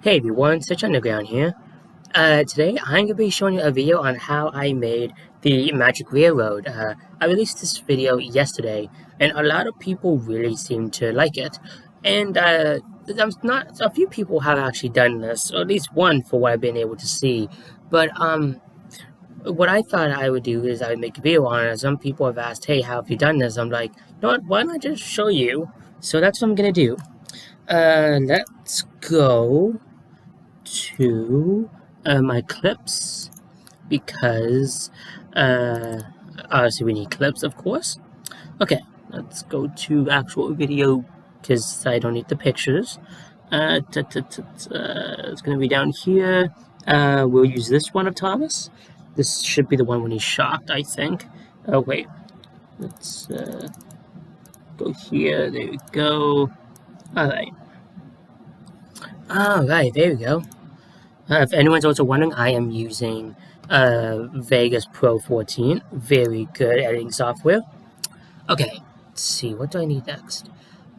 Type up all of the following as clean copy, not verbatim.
Hey everyone, Such Underground here. Today I'm going to be showing you a video on how I made the Magic Railroad. I released this video yesterday, and a lot of people really seem to like it. And a few people have actually done this, or at least one for what I've been able to see. But what I thought I would do is I would make a video on it. Some people have asked, "Hey, how have you done this?" I'm like, you know what? Why not just show you? So that's what I'm going to do. Let's go to my clips because obviously we need clips, of course. Okay, let's go to actual video because I don't need the pictures. It's gonna be down here. We'll use this one of Thomas. This should be the one when he's shocked, I think. Oh wait, let's go here. There we go. Alright, there we go. If anyone's also wondering, I am using Vegas Pro 14. Very good editing software. Okay, let's see. What do I need next?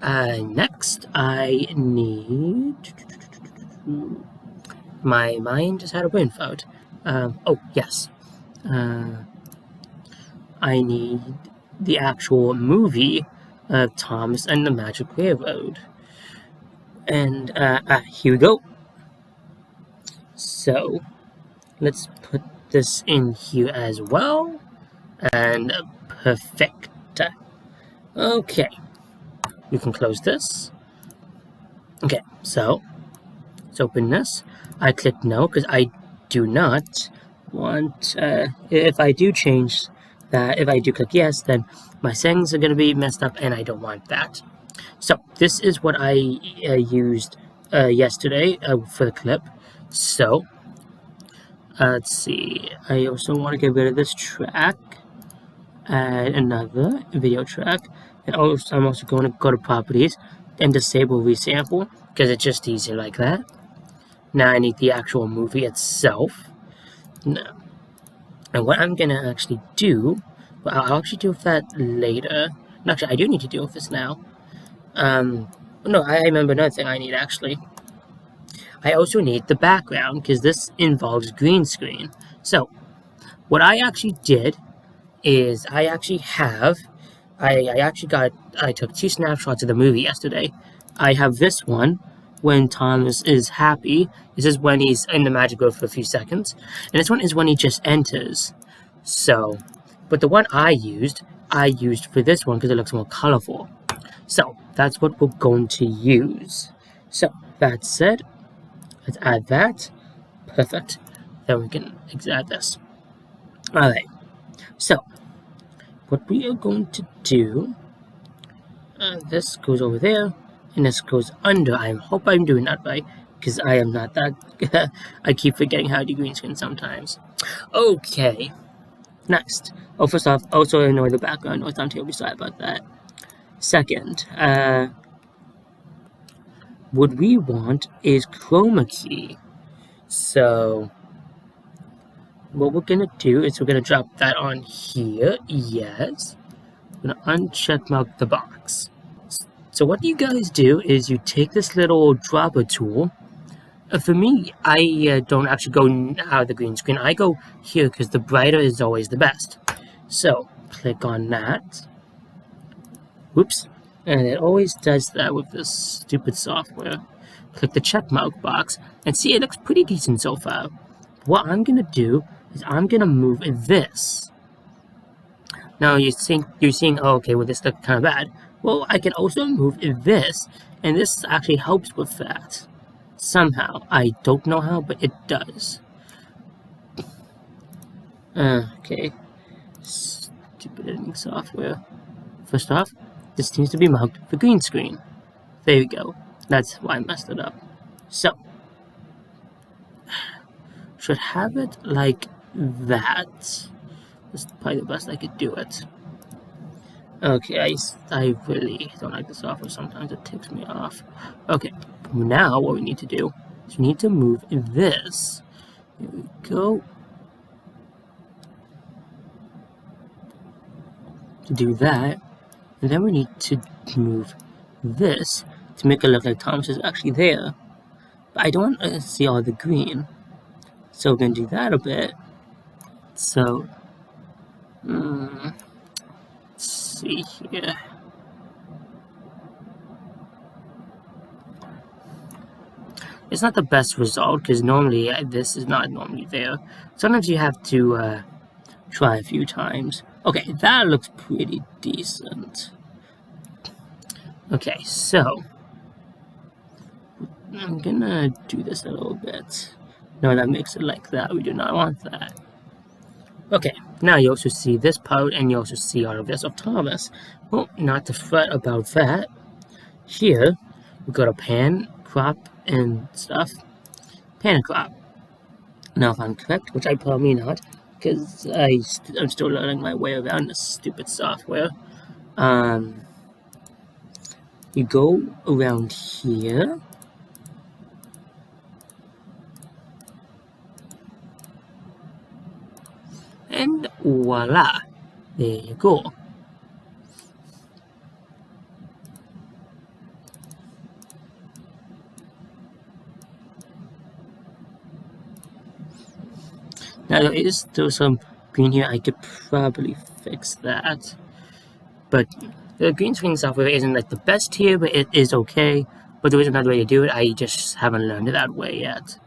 Next, I need... My mind just had a brain fart. Oh, yes. I need the actual movie of Thomas and the Magic Railroad. And here we go. So let's put this in here as well. And perfect. Okay. You can close this. Okay, so let's open this. I click no because I do not want, if I do change that, if I do click yes, then my settings are going to be messed up and I don't want that. So this is what I used yesterday for the clip. So let's see. I also want to get rid of this track, add another video track, and also I'm also going to go to properties and disable resample because it's just easier like that. Now I need the actual movie itself. No. And what I'm gonna actually do, well, I'll actually deal with that later. No, actually, I do need to deal with this now. No, I remember another thing I need actually. I also need the background because this involves green screen. So, what I actually did is I took 2 snapshots of the movie yesterday. I have this one when Thomas is happy. This is when he's in the magic road for a few seconds. And this one is when he just enters. So, but the one I used for this one because it looks more colorful. So, that's what we're going to use. So, that said, let's add that. Perfect. Then we can add this. Alright. So, what we are going to do, this goes over there, and this goes under. I hope I'm doing that right, because I am not that, I keep forgetting how to do green screen sometimes. Okay. Next. Oh, first off, also ignore the background noise. I'm terribly sorry about that. Second, what we want is chroma key. So, what we're gonna do is we're gonna drop that on here. Yes. I'm gonna uncheck mark the box. So what you guys do is you take this little dropper tool. For me, I don't actually go out of the green screen. I go here because the brighter is always the best. So, click on that. Whoops. And it always does that with this stupid software. Click the check mark box and see it looks pretty decent so far. What I'm gonna do is I'm gonna move this. Now you're seeing, oh, okay, well this looks kind of bad. Well, I can also move this, and this actually helps with that. Somehow. I don't know how, but it does. Okay. Stupid editing software. First off, this needs to be marked for green screen. There we go. That's why I messed it up. So, should have it like that. That's probably the best I could do it. Okay, I really don't like the software. Sometimes it ticks me off. Okay, now what we need to do is we need to move this. Here we go. To do that, and then we need to move this to make it look like Thomas is actually there. But I don't want to see all the green. So we're going to do that a bit. So, let's see here. It's not the best result because normally this is not normally there. Sometimes you have to try a few times. Okay, that looks pretty decent. Okay, so I'm gonna do this a little bit. No, that makes it like that. We do not want that. Okay, now you also see this part and you also see all of this of Thomas. Well, not to fret about that. Here, we got a pan, crop, and stuff. Pan and crop. Now if I'm correct, which I probably not, because I'm still learning my way around this stupid software. You go around here. And voila, there you go. Now there is still some green here, I could probably fix that. But the green screen software isn't like the best here, but it is okay. But there is another way to do it, I just haven't learned it that way yet.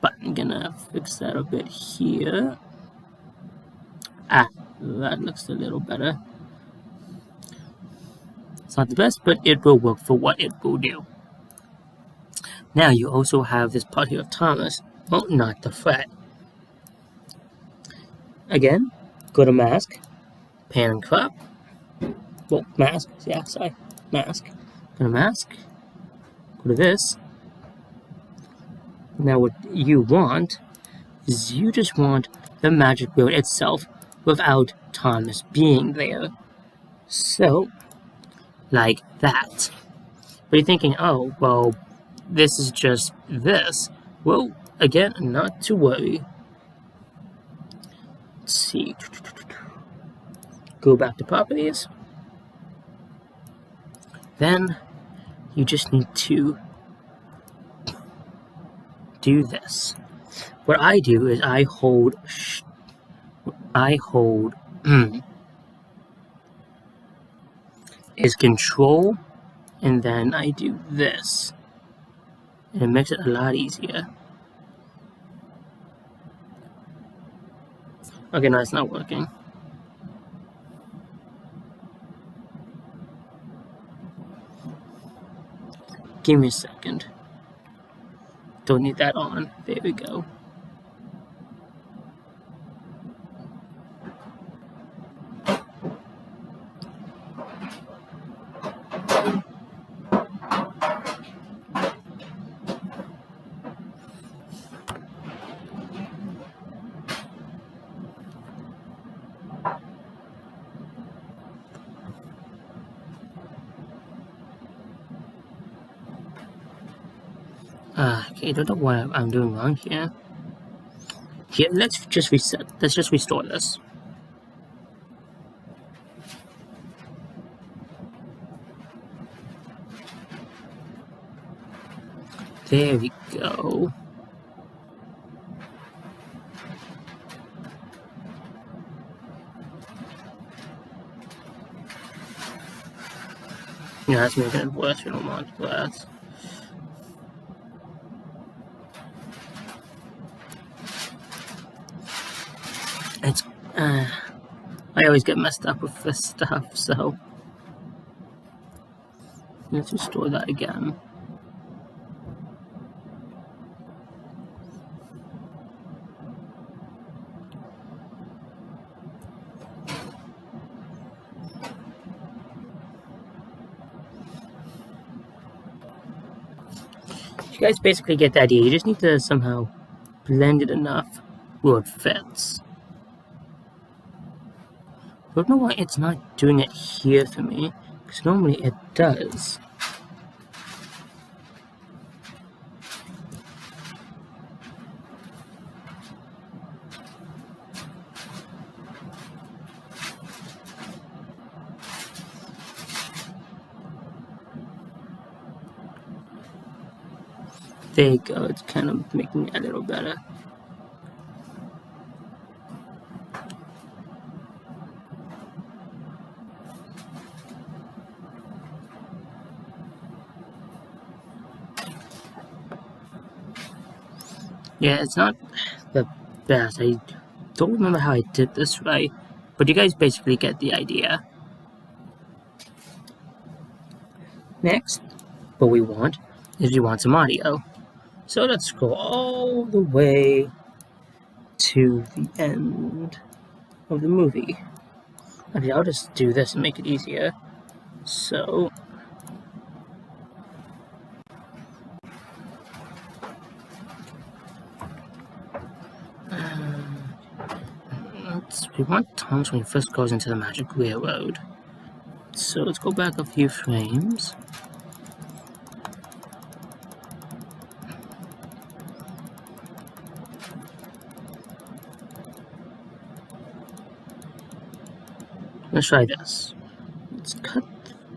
But I'm gonna fix that a bit here. That looks a little better. It's not the best, but it will work for what it will do. Now you also have this part here of Thomas. Well, not the fret. Again, go to mask, pan and crop. Well, mask, yeah, sorry, mask. Go to mask, go to this. Now what you want is you just want the magic wheel itself without Thomas being there. So, like that. But you're thinking, oh, well, this is just this. Well, again, not to worry. Let's see. Go back to properties. Then you just need to do this. What I do is I hold is control, and then I do this. And it makes it a lot easier. Okay, no, it's not working. Give me a second. Don't need that on. There we go. Okay, I don't know what I'm doing wrong here. Here, let's just reset. Let's just restore this. There we go. Yeah, that's making it worse. We don't want that. It's I always get messed up with this stuff, so let's restore that again. You guys basically get the idea. You just need to somehow blend it enough where it fits. I don't know why it's not doing it here for me, because normally it does. There you go, it's kind of making it a little better. Yeah, it's not the best. I don't remember how I did this right, but you guys basically get the idea. Next, what we want is we want some audio. So let's go all the way to the end of the movie. Okay, I'll just do this and make it easier. So we want Thomas when he first goes into the Magic Railroad. So let's go back a few frames. Let's try this.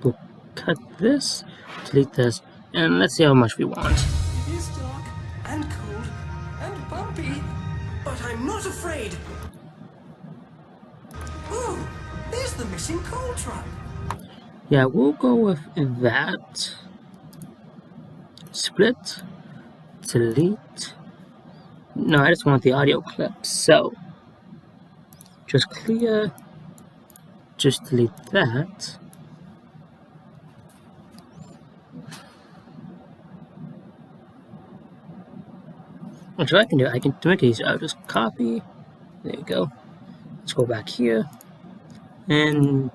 We'll cut this, delete this, and let's see how much we want. It is dark and cold and bumpy, but I'm not afraid. Ooh, there's the missing coal truck. Yeah, we'll go with that. Split, delete. No, I just want the audio clip, so just clear, just delete that. Which what I can do, I can make it easier. I'll just copy. There you go. Let's go back here and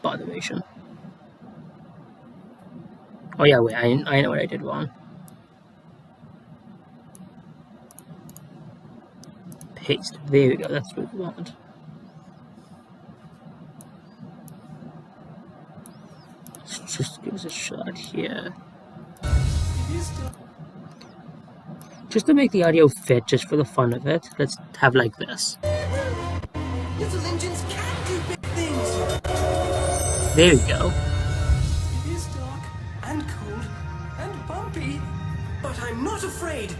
botheration. Oh yeah, wait, I know what I did wrong. Paste. There we go, that's what we want. Let's just give us a shot here. Just to make the audio fit, just for the fun of it, let's have like this. Little engines can do big things. There we go. It is dark and cold and bumpy, but I'm not afraid.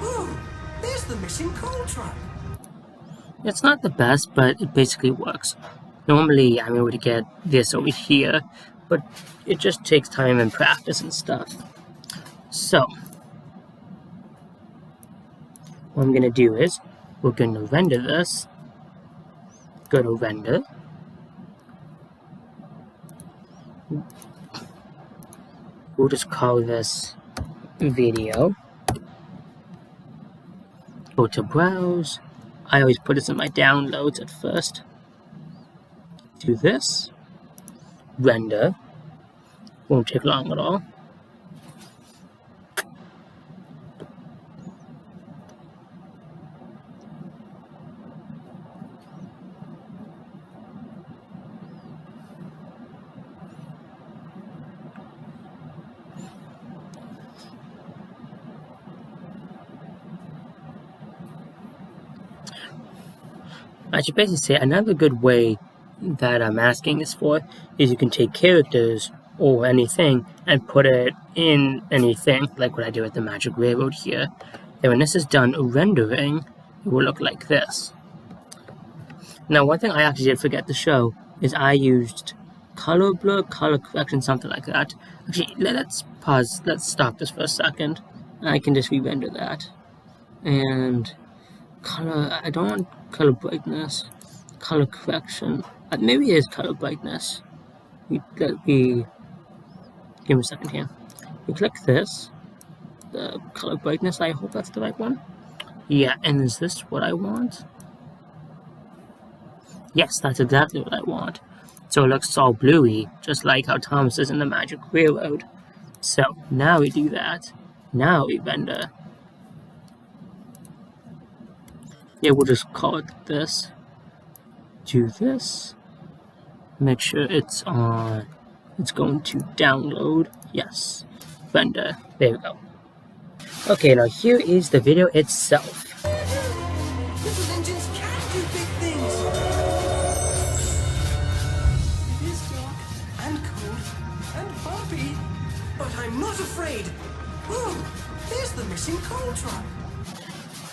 Ooh, there's the missing coal truck. It's not the best, but it basically works. Normally, I'm able to get this over here, but it just takes time and practice and stuff. So, what I'm going to do is, we're going to render this. Go to render. We'll just call this video. Go to browse. I always put this in my downloads at first. Do this. Render. Won't take long at all. I should basically say another good way that I'm asking this for is you can take characters or anything and put it in anything, like what I did with the Magic Railroad here. And when this is done rendering, it will look like this. Now, one thing I actually did forget to show is I used color blur, color correction, something like that. Actually, let's pause, let's stop this for a second. I can just re-render that. And color, I don't want color brightness, color correction. Maybe it is color brightness. Give me a second here. We click this, the color brightness, I hope that's the right one. Yeah, and is this what I want? Yes, that's exactly what I want. So it looks all bluey, just like how Thomas is in the Magic Railroad. So now we do that. Now we render. Yeah, we'll just call it this. Do this. Make sure it's on. It's going to download. Yes. Render. There we go. Okay, now here is the video itself. Little engines can do big things. It is dark and cold and bumpy, but I'm not afraid. Ooh, there's missing coal truck.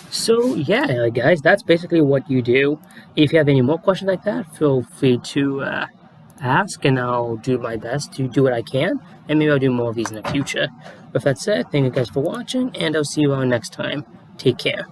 So yeah, guys, that's basically what you do. If you have any more questions like that, feel free to ask, and I'll do my best to do what I can, and maybe I'll do more of these in the future. With that said, thank you guys for watching, and I'll see you all next time. Take care.